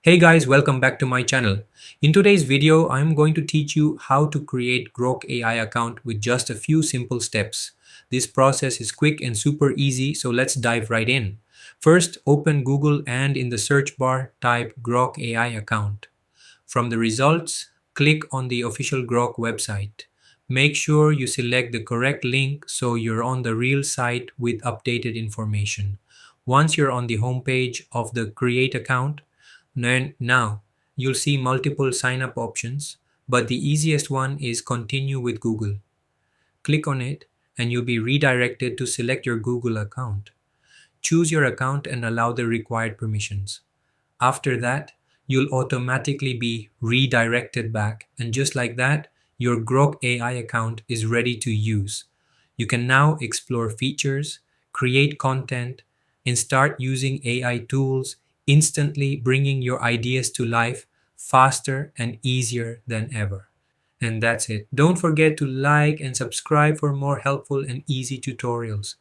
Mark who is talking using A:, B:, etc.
A: Hey guys, welcome back to my channel. In today's video, I'm going to teach you how to create Grok AI account with just a few simple steps. This process is quick and super easy, so let's dive right in. First, open Google and in the search bar, type Grok AI account. From the results, click on the official Grok website. Make sure you select the correct link so you're on the real site with updated information. Once you're on the homepage of the Create account, now you'll see multiple sign up options, but the easiest one is Continue with Google. Click on it and you'll be redirected to select your Google account. Choose your account and allow the required permissions. After that, you'll automatically be redirected back, and just like that, your Grok AI account is ready to use. You can now explore features, create content, and start using AI tools, instantly bringing your ideas to life faster and easier than ever. And that's it. Don't forget to like and subscribe for more helpful and easy tutorials.